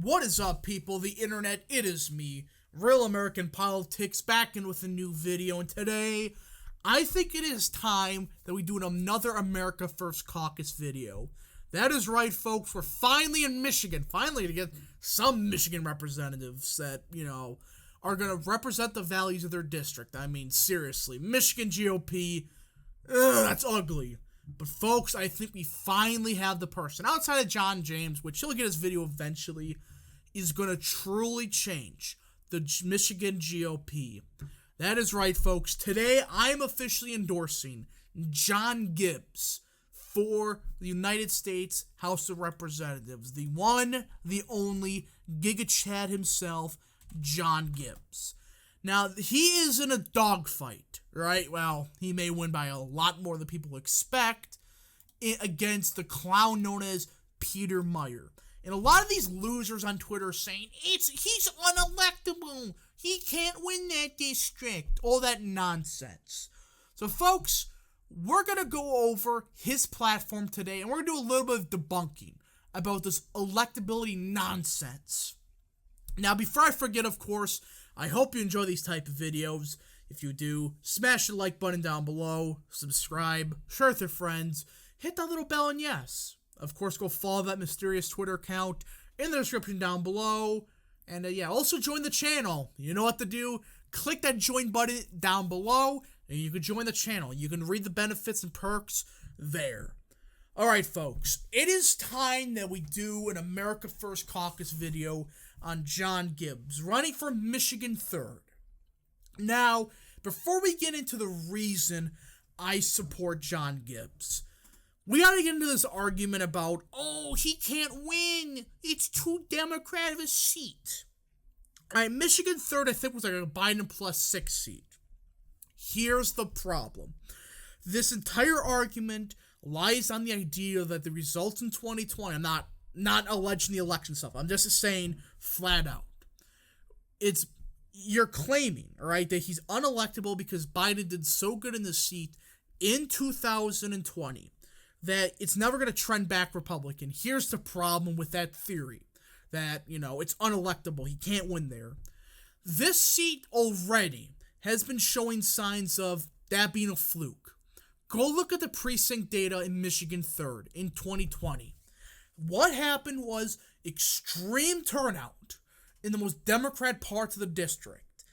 What is up, people? The internet, it is me, Real American Politics, back in with a new video, and today, I think it is time that we do another America First Caucus video. That is right, folks, we're finally in Michigan, finally to get some Michigan representatives that, are going to represent the values of their district. I mean, seriously, Michigan GOP, that's ugly. But folks, I think we finally have the person, outside of John James, which he'll get his video eventually, is going to truly change the Michigan GOP. That is right, folks. Today, I'm officially endorsing John Gibbs for the United States House of Representatives. The one, the only, Giga Chad himself, John Gibbs. Now, he is in a dogfight, right? Well, he may win by a lot more than people expect against the clown known as Peter Meyer. And a lot of these losers on Twitter are saying, he's unelectable. He can't win that district. All that nonsense. So, folks, we're going to go over his platform today, and we're going to do a little bit of debunking about this electability nonsense. Now, before I forget, of course, I hope you enjoy these type of videos. If you do, smash the like button down below, subscribe, share with your friends, hit that little bell, and yes, of course, go follow that mysterious Twitter account in the description down below. And also join the channel. You know what to do. Click that join button down below, and you can join the channel. You can read the benefits and perks there. Alright, folks, it is time that we do an America First Caucus video on John Gibbs, running for Michigan 3rd. Now, before we get into the reason I support John Gibbs, we gotta get into this argument about, he can't win. It's too Democrat of a seat. Alright, Michigan 3rd, I think, was like a Biden plus 6 seat. Here's the problem. This entire argument lies on the idea that the results in 2020, I'm not alleging the election stuff, I'm just saying flat out. You're claiming, alright, that he's unelectable because Biden did so good in the seat in 2020 that it's never going to trend back Republican. Here's the problem with that theory, that, it's unelectable, he can't win there. This seat already has been showing signs of that being a fluke. Go look at the precinct data in Michigan 3rd in 2020. What happened was extreme turnout in the most Democrat parts of the district.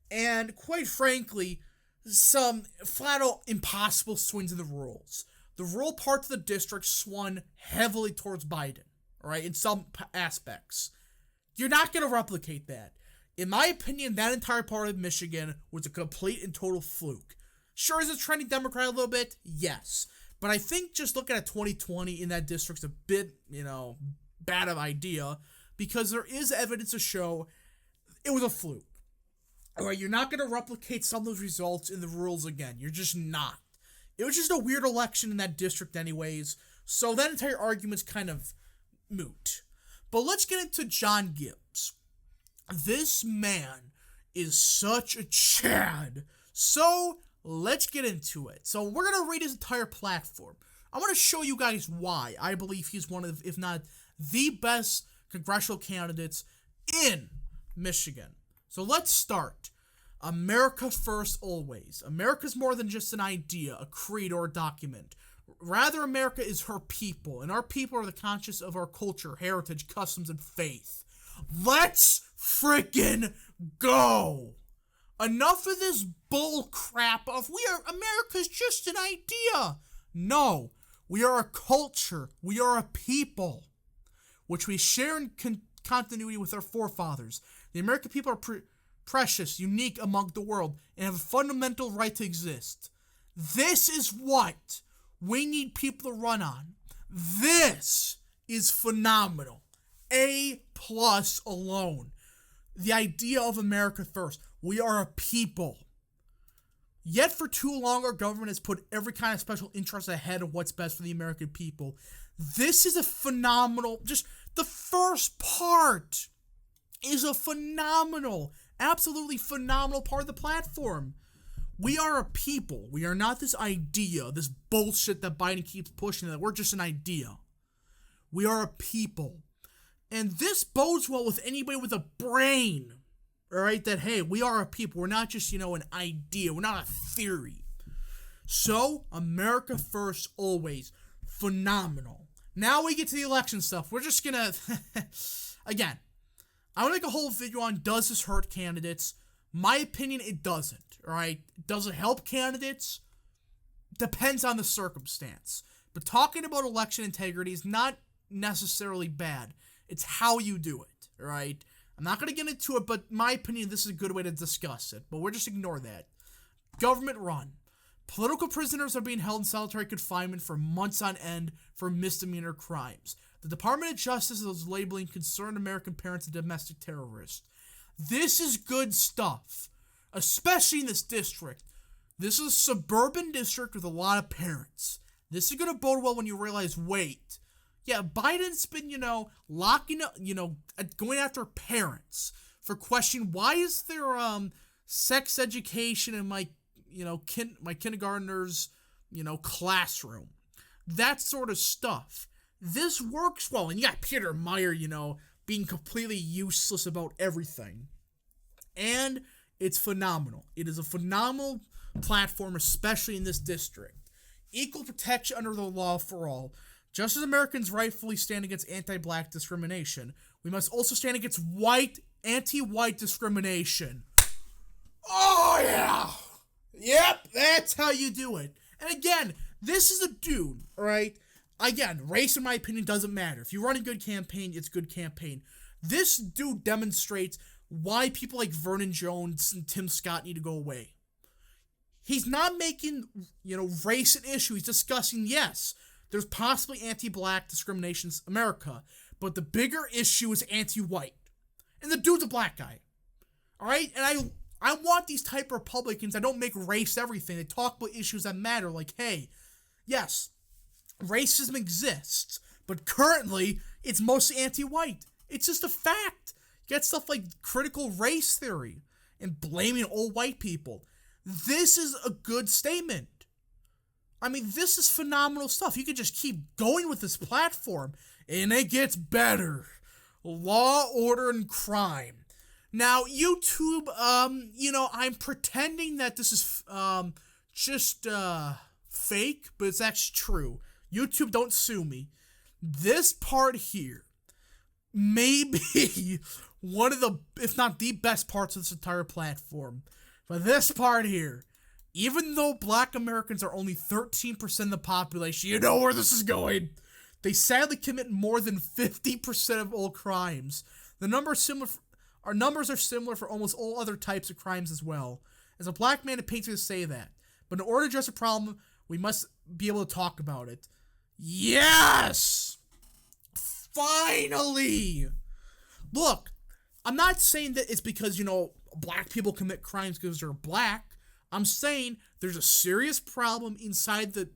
And quite frankly, some flat-out impossible swings in the rules. The rural parts of the district swung heavily towards Biden, alright, in some aspects. You're not going to replicate that. In my opinion, that entire part of Michigan was a complete and total fluke. Sure, is it trending Democrat a little bit? Yes. But I think just looking at 2020 in that district's a bit, bad of idea, because there is evidence to show it was a fluke. Alright, you're not going to replicate some of those results in the rules again. You're just not. It was just a weird election in that district anyways, so that entire argument's kind of moot. But let's get into John Gibbs. This man is such a Chad. So, let's get into it. So, we're going to read his entire platform. I want to show you guys why I believe he's one of, if not the best congressional candidates in Michigan. So, let's start. America first always. America's more than just an idea, a creed, or a document. Rather, America is her people, and our people are the conscious of our culture, heritage, customs, and faith. Let's frickin' go! Enough of this bull crap of America's just an idea. No, we are a culture. We are a people, which we share in continuity with our forefathers. The American people are precious, unique among the world, and have a fundamental right to exist. This is what we need people to run on. This is phenomenal. A+ alone. The idea of America first. We are a people. Yet for too long, our government has put every kind of special interest ahead of what's best for the American people. This is a phenomenal, just the first part is a phenomenal, absolutely phenomenal part of the platform. We are a people. We are not this idea, this bullshit that Biden keeps pushing, that we're just an idea. We are a people. And this bodes well with anybody with a brain, all right, that, hey, we are a people. We're not just, an idea. We're not a theory. So, America first, always. Phenomenal. Now we get to the election stuff. We're just going to, again, I want to make a whole video on does this hurt candidates. My opinion, it doesn't, all right? Does it help candidates? Depends on the circumstance. But talking about election integrity is not necessarily bad. It's how you do it, all right? I'm not going to get into it, but in my opinion, this is a good way to discuss it. But we'll just ignore that. Government run. Political prisoners are being held in solitary confinement for months on end for misdemeanor crimes. The Department of Justice is labeling concerned American parents as domestic terrorists. This is good stuff, especially in this district. This is a suburban district with a lot of parents. This is going to bode well when you realize, wait, yeah, Biden's been, locking up, going after parents for questioning why is there sex education in my, my kindergartner's, classroom. That sort of stuff. This works well. And you got Peter Meyer, being completely useless about everything. And it's phenomenal. It is a phenomenal platform, especially in this district. Equal protection under the law for all. Just as Americans rightfully stand against anti-black discrimination, we must also stand against anti-white discrimination. Oh, yeah! Yep, that's how you do it. And again, this is a dude, alright? Again, race, in my opinion, doesn't matter. If you run a good campaign, it's a good campaign. This dude demonstrates why people like Vernon Jones and Tim Scott need to go away. He's not making, race an issue. He's discussing, yes, there's possibly anti-black discrimination in America, but the bigger issue is anti-white. And the dude's a black guy. Alright? And I want these type of Republicans that don't make race everything. They talk about issues that matter, like, hey, yes, racism exists, but currently, it's mostly anti-white. It's just a fact. You get stuff like critical race theory and blaming old white people. This is a good statement. I mean, this is phenomenal stuff. You could just keep going with this platform, and it gets better. Law, order, and crime. Now, YouTube, I'm pretending that this is just fake, but it's actually true. YouTube, don't sue me. This part here may be one of the, if not the best parts of this entire platform. But this part here, even though black Americans are only 13% of the population, you know where this is going. They sadly commit more than 50% of all crimes. The number is similar. Our numbers are similar for almost all other types of crimes as well. As a black man, it pains me to say that. But in order to address a problem, we must be able to talk about it. Yes! Finally! Look, I'm not saying that it's because, black people commit crimes because they're black. I'm saying there's a serious problem inside the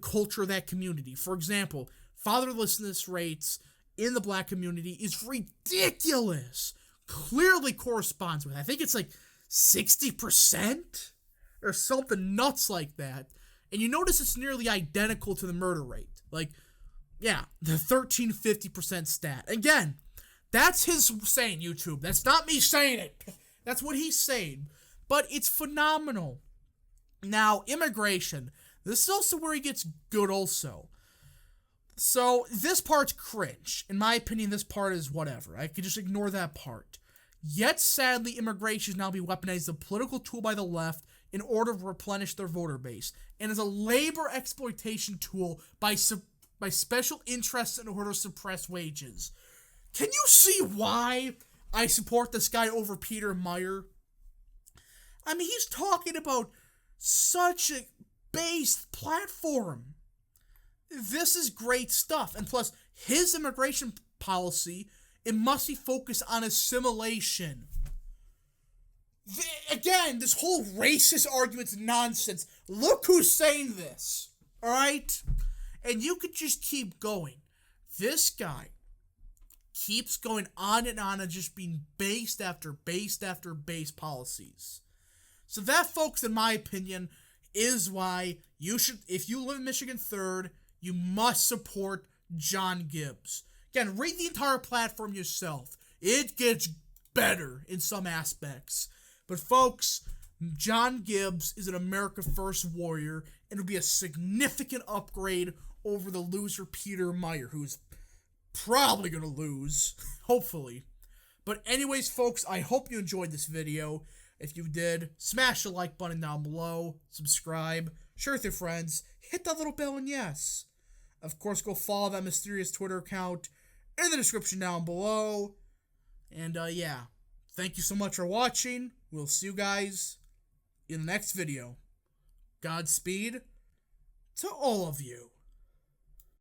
culture of that community. For example, fatherlessness rates in the black community is ridiculous. Clearly corresponds with, I think it's like 60% or something nuts like that. And you notice it's nearly identical to the murder rate. Like, yeah, the 13-50% stat. Again, that's his saying, YouTube. That's not me saying it. That's what he's saying. But it's phenomenal. Now, immigration. This is also where he gets good also. So, this part's cringe. In my opinion, this part is whatever. I could just ignore that part. Yet, sadly, immigration is now being weaponized as a political tool by the left in order to replenish their voter base, and as a labor exploitation tool by special interests in order to suppress wages. Can you see why I support this guy over Peter Meyer? I mean, he's talking about such a based platform. This is great stuff. And plus, his immigration policy, it must be focused on assimilation. Again, this whole racist argument's nonsense. Look who's saying this. Alright? And you could just keep going. This guy keeps going on and just being based after based after base policies. So that, folks, in my opinion, is why you should, if you live in Michigan 3rd, you must support John Gibbs. Again, read the entire platform yourself. It gets better in some aspects. But folks, John Gibbs is an America First warrior, and it'll be a significant upgrade over the loser Peter Meyer, who's probably going to lose, hopefully. But anyways, folks, I hope you enjoyed this video. If you did, smash the like button down below, subscribe, share with your friends, hit that little bell, and yes. Of course, go follow that mysterious Twitter account in the description down below. And, yeah. Thank you so much for watching. We'll see you guys in the next video. Godspeed to all of you.